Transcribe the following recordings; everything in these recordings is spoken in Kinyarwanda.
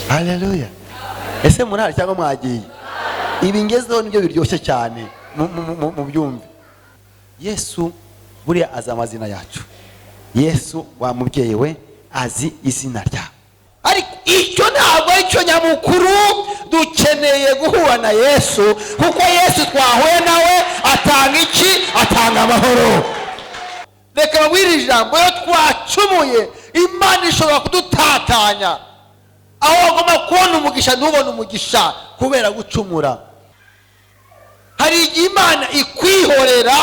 Haleluya. Ese murahari cyangwa mwagiye? Ibi ngezeho nibyo biryoshye cyane mu byumve. Yesu buriya azi amazina yacu. Yesu wa mubyeyi we azi izina ryawe. Ariko icyo ntabwo icyo nyamukuru, dukeneye guhura na Yesu, kuko Yesu twahuye nawe atanga iki? Atanga amahoro. Reka babwire ijambo, iyo twacumuye Imana ishobora kudutatanya, aho bagomba kubona umugisha ntubone umugisha kubera gucumura. Hari igihe Imana ikwihorera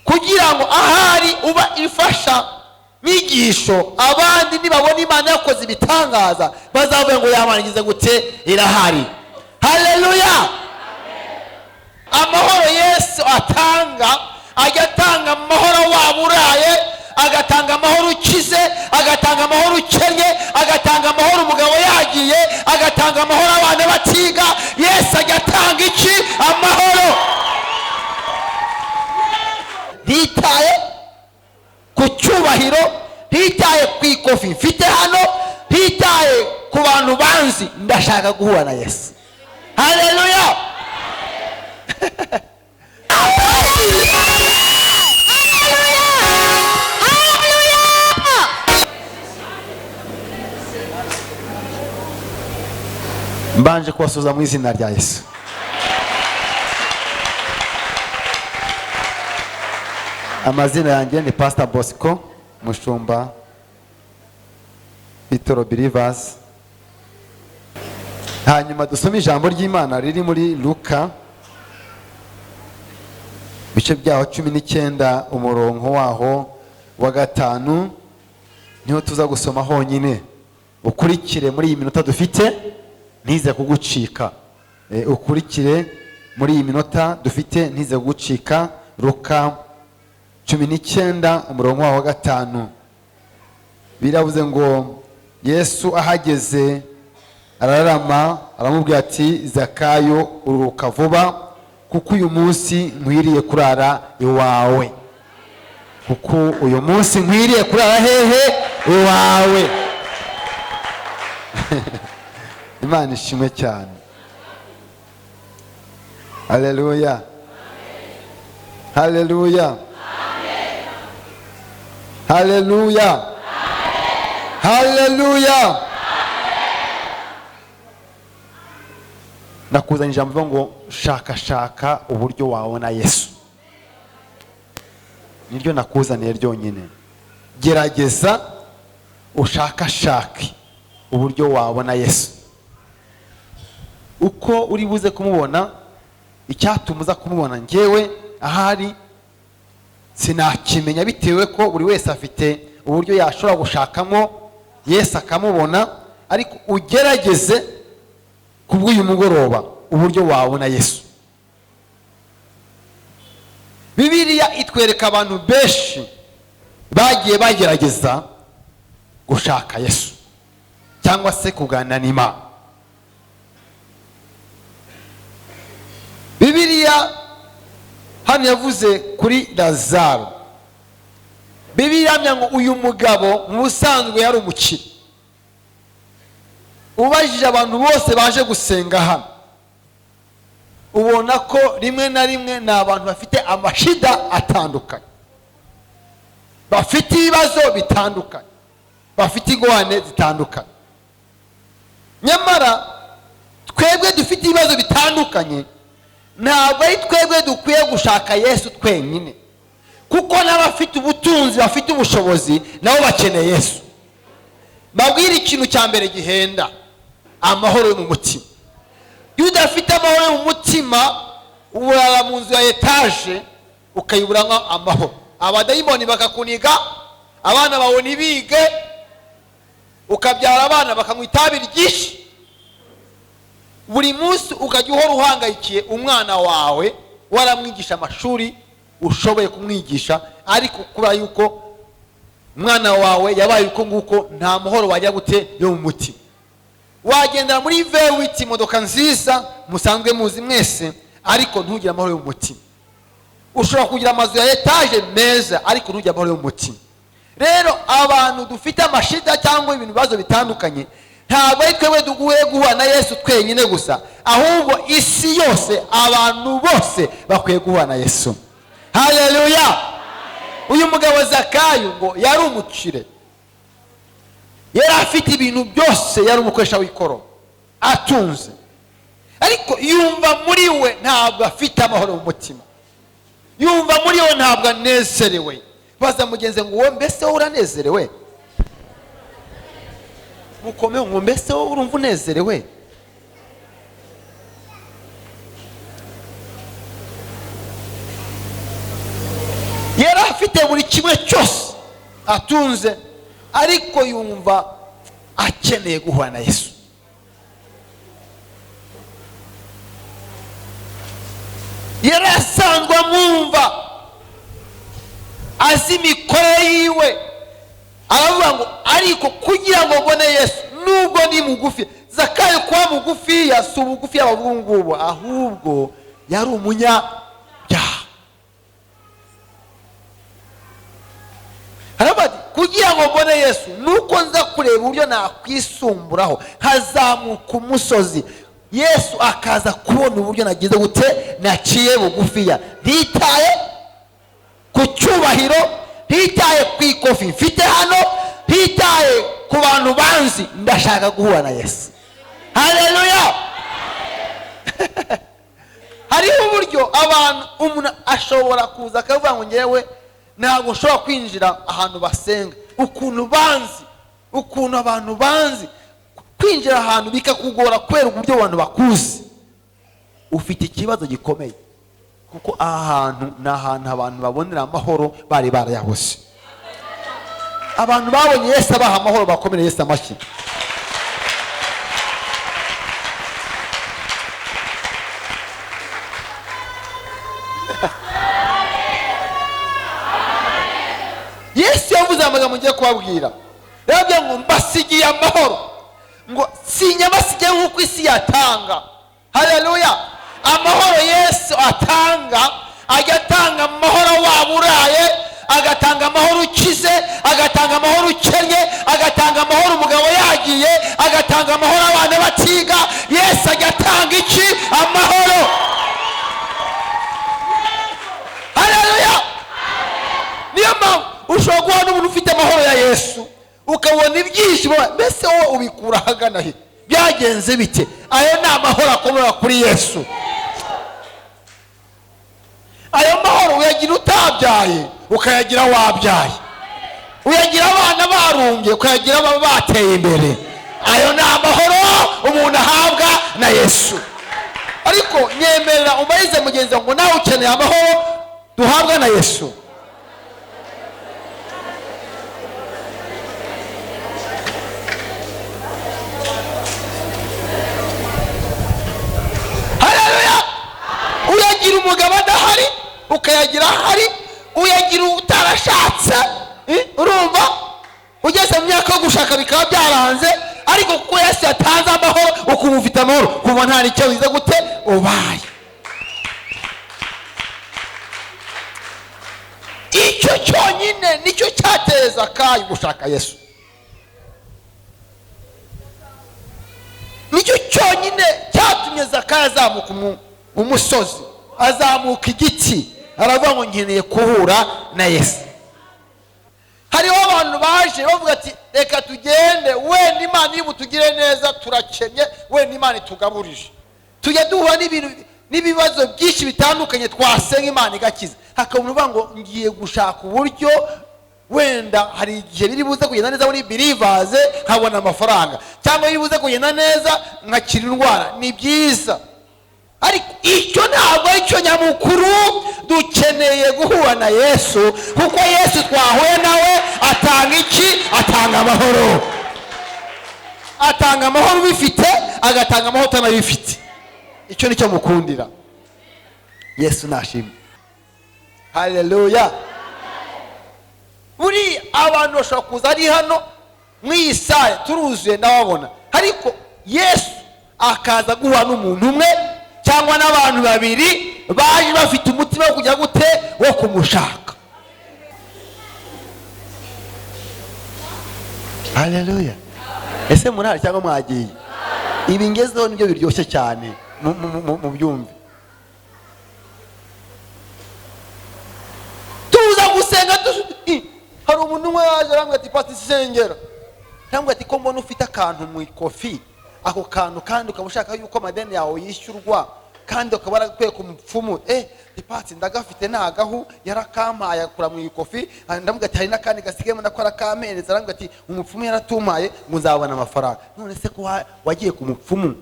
kugira ngo ahari uba ifasha nyigisho, abandi nibabona Imana yakoze ibitangaza bazavuga ngo yamangize gute irahari. Haleluya. Amahoro Yesu atanga, ajya atanga amahoro waburaye, agatanga amahoro ukize, agatanga amahoro ukennye, agatanga amahoro umugabo yagiye, agatanga amahoro abana batiga. Yesu ajya atanga iki? Amahoro. Ntitaye ku cyubahiro, ntitaye ku ikofi mfite hano, ntitaye ku bantu banzi, ndashaka guhura na Yesu. Haleluya. Mbanje kubasuza mu izina rya Yesu. Amazina yanjye ni Pastor Bosco Mushumba Bitoro Believers. Hanyuma dusome ijambo ry'Imana riri muri Luka bice byaho 19 umurongo waho wa 5, niho tuza gusoma honyine. Ukurikire muri iyi minota dufite, ntize kugucika. Ukurikire muri iyi minota dufite, ntize kugucika. Luka 19 umurongo waho wa 5 biravuze ngo Yesu ahageze ararama aramubwira ati, Zakayo ururuka vuba, kuko uyu munsi nkwiriye kurara iwawe. Kuko uyu munsi nkwiriye kurara hehe? Iwawe. Imana ishimwe cyane. Haleluya. Haleluya. Haleluya. Haleluya. Nakuzanye ijambo ngo shaka uburyo wabona Yesu. Niryo nakuzaniye ryonyine. Gerageza ushakashake uburyo wabona Yesu. Uko uri buze kumubona, icyatumuza kumubona ngewe ahari sinakimenya, bitewe ko buri wese afite uburyo yashobora gushakamo Yesu akamubona. Ariko ugerageze kubw'uyu mugoroba uburyo wabona Yesu. Bibiliya itwereka abantu benshi bagiye bagerageza gushaka Yesu cyangwa se kuganira n'Imana. Bibiliya hano yavuze kuri Lazaro. Bibiliya yamya ngo uyu mugabo mu busanzwe yari umukire. Ubajije abantu bose baje gusenga hano, ubona ko rimwe na rimwe ni abantu bafite amashida atandukanye, bafite ibibazo bitandukanye, bafite ingorane zitandukanye. Nyamara twebwe dufite ibibazo bitandukanye, ntabwo ari twebwe dukwiye gushaka Yesu twenyine, kuko n'abafite ubutunzi, bafite ubushobozi, nabo bakeneye Yesu. Babwira ikintu cya mbere gihenda, amahoro yo mu mutima. Iyo udafite amahoro yo mu mutima, urara mu nzu ya etaje ukayiburamo amahoro. Abadayimoni bakakuniga, abana bawe ntibige, ukabyara abana bakanywa itabi ryinshi. Buri munsi ukajya uhora uhangayikiye umwana wawe, waramwigisha amashuri ushoboye kumwigisha, ariko kubera yuko umwana wawe yabaye uko nguko, nta mahoro wajya gute yo mu mutima. Wagendera muri V8 imodoka nziza musanzwe muzi mwese, ariko ntugire amahoro yo mu mutima. Ushobora kugira amazu ya etaje meza, ariko ntugire amahoro yo mu mutima. Rero abantu dufite amashida cyangwa ibintu bibazo bitandukanye, ntabwo ari twebwe duguye guhura na Yesu twenyine gusa, ahubwo isi yose, abantu bose bakwiye guhura na Yesu. Haleluya. Uyu mugabo Zakayo ngo yari umukire, yari afite ibintu byose, yari umukoresha w'ikoro, atunze, ariko yumva muri we ntabwo afite amahoro mu mutima, yumva muri we ntabwo anezerewe. Baza mugenzi ngo wowe mbese wowe uranezerewe? Mukomeye ngo mbese wowe urumva unezerewe? Yari afite buri kimwe cyose, atunze, ariko yumva akeneye guhura na Yesu. Yari asanzwe amwumva, azi imikorere yiwe, aravuga ngo ariko kugira ngo mbone Yesu nubwo ni mugufi. Zakayo kuba mugufi si ubugufi y'abavuga ngubu, ahubwo yari umunyabyaha. Harabati kugira ngo mbone Yesu nuko nza kureba uburyo nakwisumburaho nkazamuka umusozi. Yesu akaza kubona uburyo nagize gute, naciye bugufiya, ntitaye ku cyubahiro, ntitaye ku ikofi mfite hano, ntitaye ku bantu banzi, ndashaka guhura na Yesu. Haleluya. Hariho uburyo abantu, umuntu ashobora kuza akavuga ngo ngewe ntabwo ushobora kwinjira ahantu basenga, ukuntu banzi, ukuntu abantu banzi, kwinjira ahantu bikakugora kubera uburyo abantu bakuzi. Ufite ikibazo gikomeye, kuko ahantu ni ahantu abantu babonera amahoro bari barayabuze. Abantu babonye Yesu abaha amahoro bakomere Yesu amashyi. Yesu yavuze amagambo ngiye kubabwira, yababwiye ngo mbasigiye amahoro, ngo sinyabasigiye nk'uko isi yatanga. Haleluya. Amahoro Yesu atanga, ajya atanga amahoro waba uraye, agatanga amahoro ukize, agatanga amahoro ukennye, agatanga amahoro umugabo yagiye, agatanga amahoro abana batiga. Yesu ajya atanga iki? Amahoro. Haleluya. Niyo mpamvu ushobora guha n'umuntu ufite amahoro ya Yesu ukabona ibyishimo, mbese wowe ubikura hagana he? Byagenze bite? Ayo ni amahoro akomora kuri Yesu. Ayo mahoro uyagira utabyaye, ukayagira wabyaye, uyagira abana barumbye, ukayagira aba bateye imbere. Ayo ni amahoro umuntu ahabwa na Yesu. Ariko nyemerera umarize mugenzi ngo nawe ukeneye amahoro duhabwa na Yesu. Uyagira umugabo adahari, ukayagira ahari, uyagira utarashatse, urumva ugeze mu myaka yo gushaka bikaba byaranze, ariko kuko Yesu yatanze amahoro ukumva ufite amahoro, kuva nta nicyo wize gute ubaye. Icyo cyonyine nicyo cyateza Zakayo gushaka Yesu. Nicyo cyonyine cyatumye Zakayo azamuka umusozi, azamuka igiti, aravuga ngo nkeneye kuhura na Yesu. Hariho abantu baje bavuga ati reka tugende, wenda Imana iri butugire neza, turakennye, wenda Imana itugaburije. Tujya duhura n'ibibazo byinshi bitandukanye, twasenga Imana igakiza. Hakaba uvuga ngo ngiye gushaka uburyo, wenda hari igihe biri buze kugenda neza muri believers nkabona amafaranga, cyangwa biri buze kugenda neza nkakira indwara. Ni byiza, ariko icyo ntabwo aricyo nyamukuru. Dukeneye guhura na Yesu, kuko Yesu twahuye nawe atanga iki? Atanga amahoro. Atanga amahoro ubifite, agatanga amahoro utanabifite. Icyo nicyo mukundira. Yesu nashimwe. Haleluya. Buri abantu bashobora kuza ari hano mw'isaha turuzuye ndababona, ariko Yesu akaza guhura n'umuntu umwe cyangwa n'abantu babiri baje bafite umutima wo kujya gute, wo kumushaka. Haleluya. ese murahari cyangwa mwagiye? Ibi ngezeho nibyo biryoshye cyane mu byumve. Tuza gusenga hari umuntu umwe yaje arambwira ati pati sengera, cyangwa ati ko mbona ufite akantu mu ikofi, ako kantu kandi ukaba ushaka yuko amadeni yawe yishyurwa kandi ukaba warakwiye ku mupfumu. Ipatsi ndagafite nagahu yarakampaye akura mu ikofi, ndamubwira ati hari n'akandi gasigayemo ndakora kampereza, arambwira ati umupfumu yaratumaye ngo nzabona amafaranga. None se ko wagiye ku mupfumu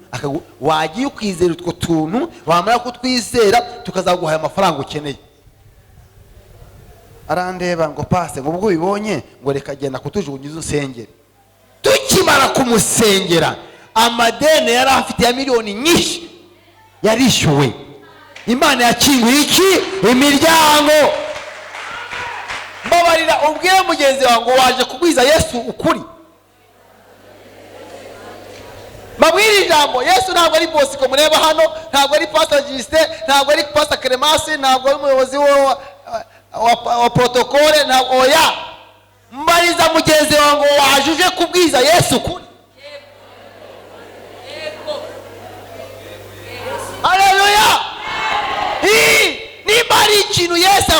wagiye ukwizera utwo tuntu, wamara kutwizera tukazaguha amafaranga ukeneye? Arandeba ngo pase ngo ubwo ubibonye ngo reka genda kutujugunyiza usengere. Tukimara kumusengera amadeni yari afite ya miliyoni nyinshi yarishyuwe. Imana yakinguye iki? Imiryango. Mbabarira ubwire mugenzi wawe ngo waje kugwiza Yesu ukuri. Mabwire ijambo, Yesu ntabwo ari bosi ko mureba hano, ntabwo ari Pastor Justin, ntabwo ari Pastor Clemence, ntabwo ari umuyobozi wa protokole, ntabwo. Oya, mbariza mugenzi wawe ngo waje uje kubwiza Yesu ukuri. Haleluya. Nimba ari ikintu Yesu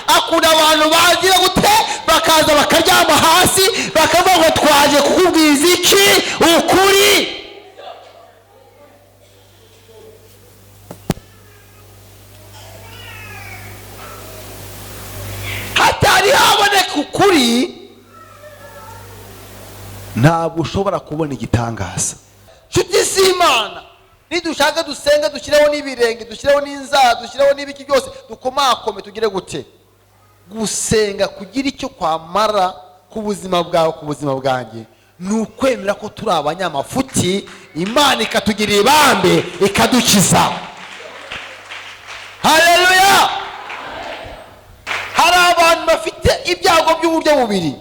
akunda abantu bagira gute bakaza bakaryama hasi bakavuga ngo twaje kukubwiza iki? Ukuri. Hatari haboneka ukuri ntabwo ushobora kubona igitangaza. Nshuti z'Imana, nidushaka dusenga dushyireho n'ibirenge, dushyireho n'inzara, dushyireho n'ibiki byose, dukomakome tugire gute? Gusenga kugira icyo kwamara ku buzima bwawe, ku buzima bwanjye, ni ukwemera ko turi abanyamafuti, Imana ikatugira ibambe ikadukiza. Haleluya. Hari abantu bafite ibyago by'uburyo bubiri.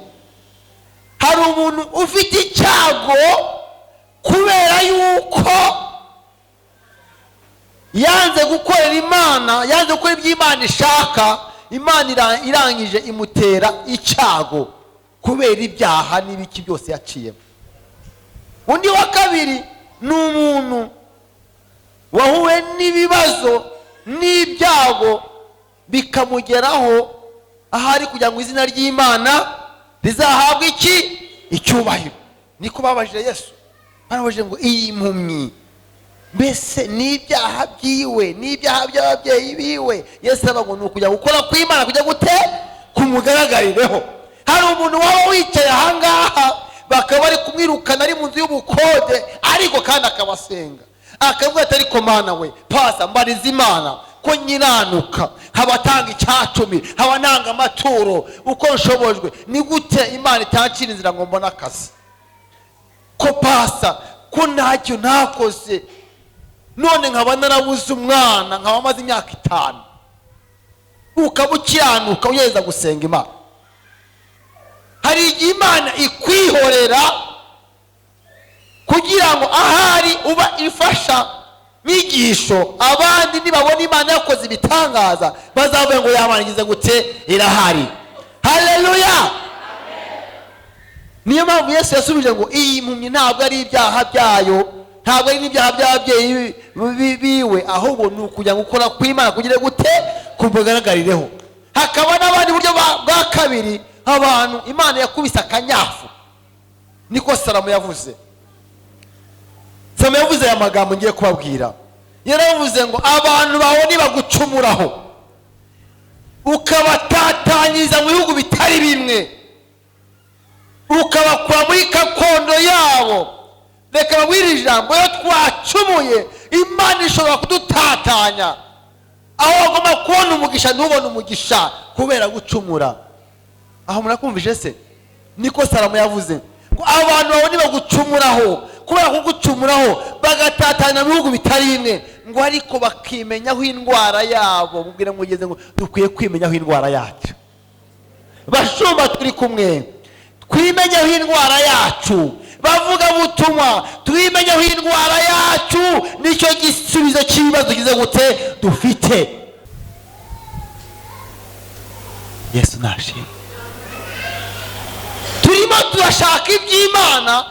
Hari umuntu ufite icyago kubera yuko yanze gukorera Imana, yanze gukora ibyo Imana ishaka. Imana irangije imutera icyago kubera ibyaha n'ibiki byose yaciyemo. Undi wa kabiri ni umuntu wahuye n'ibibazo n'ibyago bikamugeraho ahari kugira ngo izina ry'Imana rizahabwe iki? Icyubahiro. Niko babajije Yesu. Barabajije ngo iyi mpumyi mbese n'ibyaha byiwe n'ibyaha by'ababyeyi biwe? Yesu aravuga ngo ni ukujya gukora kw'Imana kujya gute? Kumugaragarireho. Hari umuntu waba wicaye ahangaha bakaba bari kumwirukana ari mu nzu y'ubukode, ariko kandi akabasenga akavuga ati ariko Mana we pasa mbariza Imana ko nyiranuka, habatanga icyacumi, habananga amaturo uko nshobojwe, ni gute Imana itancira inzira ngo mbone akazi? Ko pasa ko ntacyo nakoze, none nkaba narabuze umwana, nkaba maze imyaka 5, ukaba ukiranuka uyeza gusenga Imana. Hari igihe Imana ikwihorera kugira ngo ahari uba ifasha migisho abandi nibabona Imana yakoze ibitangaza bazavuga ngo yamangize gute? Irahari. Haleluya. Niyo mpamvu Yesu yasubije ngo iyi mpumyi ntabwo ari ibyaha byayo, ntabwo ari n'ibyaha by'ababyeyi biwe, ahubwo ni ukujya gukora kw'Imana kugira gute? Kumugaragarireho. Hakaba n'abandi buryo bwa kabiri, abantu Imana yakubise akanyafu. Niko Salomo yavuze. Salomo yavuze aya magambo ngiye kubabwira. Yaravuze ngo abantu bawe nibagucumuraho ukabatatanyiriza mu bihugu bitari bimwe, ukabakura muri gakondo yabo, reka babwire ijambo, iyo twacumuye Imana ishobora kudutatanya. Aho wagomba kubona umugisha ntubone umugisha kubera gucumura. Aho murakumvije se? Niko Salomo yavuze ngo abantu bawe nibagucumuraho, kubera kugucumuraho bagatatanya mu bihugu bitari bimwe, ngo ariko bakimenyaho indwara yabo. Mubwire mugeze ngo dukwiye kwimenyaho indwara yacu. Bashumba turi kumwe, twimenyaho indwara yacu. Bavuga butumwa, twimenyaho indwara yacu, nicyo gisubizo cy'ibibazo kize gute dufite. Yesu nashimwe. Turimo turashaka iby'Imana,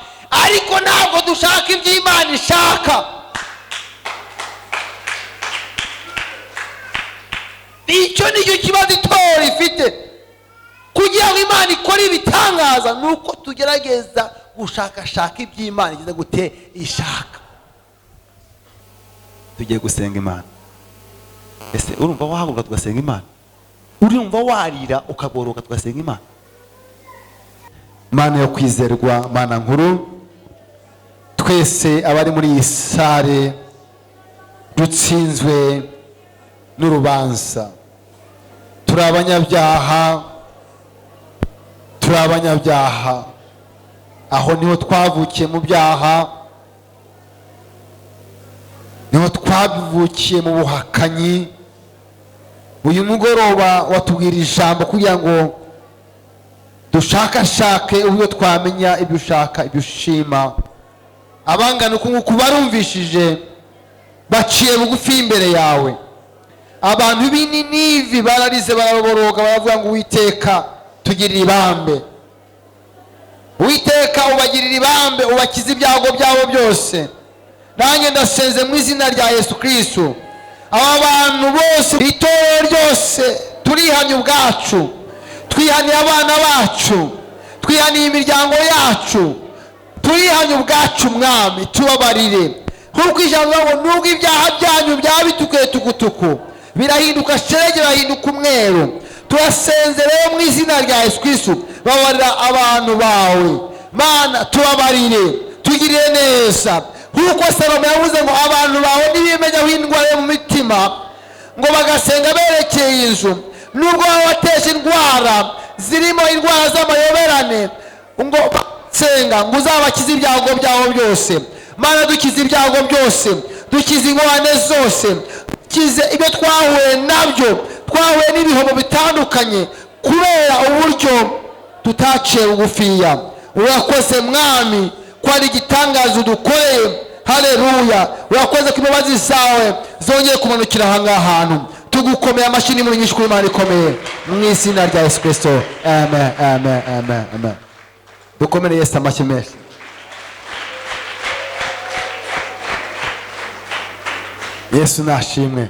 ariko ntabwo dushaka iby'Imana ishaka. Icyo nicyo kibazo itorero rifite. Kugira ngo Imana ikore ibitangaza nuko tugerageza gushakashaka iby'Imana igeze gute ishaka. Tugiye gusenga Imana. Ese urumva wahaguruka tugasenga Imana? Urumva warira ukaboroka tugasenga Imana? Mana yo kwizerwa, Mana nkuru, twese abari muri iyi sare dutsinzwe n'urubanza. Turi abanyabyaha, aho niho twavukiye mu byaha, niho twavukiye mu buhakanyi. Uyu mugoroba watubwira ijambo kugira ngo dushakashake uburyo twamenya ibyo ushaka, ibyo ushima. Abangana uku barumvishije baciye bugufi imbere yawe. Abantu b'Ininivi bararize baraboroga baravuga ngo Uwiteka tugirira ibambe, Uwiteka ubagirira ibambe, ubakize ibyago byabo byose. Nanjye ndasenze mu izina rya Yesu Kristo, aba bantu bose, itorero ryose, turihanye ubwacu, twihaniye abana bacu, twihaniye imiryango yacu, turihanye ubwacu Mwami, tubabarire. Kuko ijambo ngo nubwo ibyaha byanyu byaba bitukuye tukutuku, birahinduka shelegi, birahinduka umweru. Turasenze rero mu izina rya Yesu Kristo, babarira abantu bawe Mana, tubabarire, tugirire neza. Kuko Salomo yavuze ngo abantu bawe nibimenyaho indwara yo mu mitima, ngo bagasenga berekeye inzu, nubwo wabatesha indwara zirimo indwara z'amayoberane, ngo basenga ngo uzabakize ibyago byabo byose. Mana, dukize ibyago byose, dukize ingorane zose, dukize ibyo twahuye nabyo, twahuye n'ibihobo bitandukanye kubera uburyo tutaciye bugufiya. Urakoze Mwami ko ari igitangazo dukoreye. Haleluya. Urakoze ko imbabazi zawe zongeye kumanukira aha ngaha hantu. Tugukomeye amashyi n'impundu nyinshi kuri Imana ikomeye mu izina rya Yesu Kristo. Amen, amen, amen, amen. Dukomere Yesu amashyi menshi. Yesu nashimwe.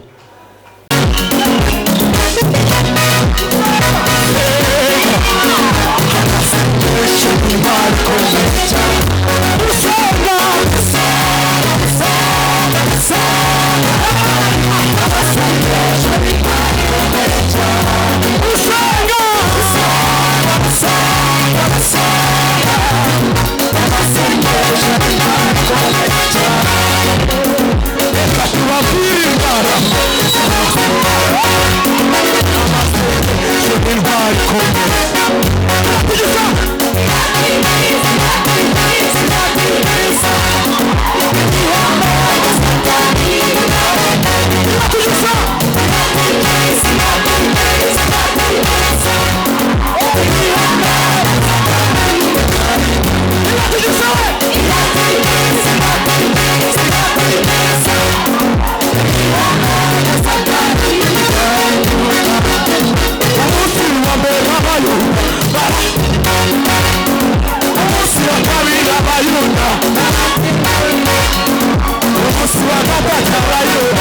Umunsi wa gatatu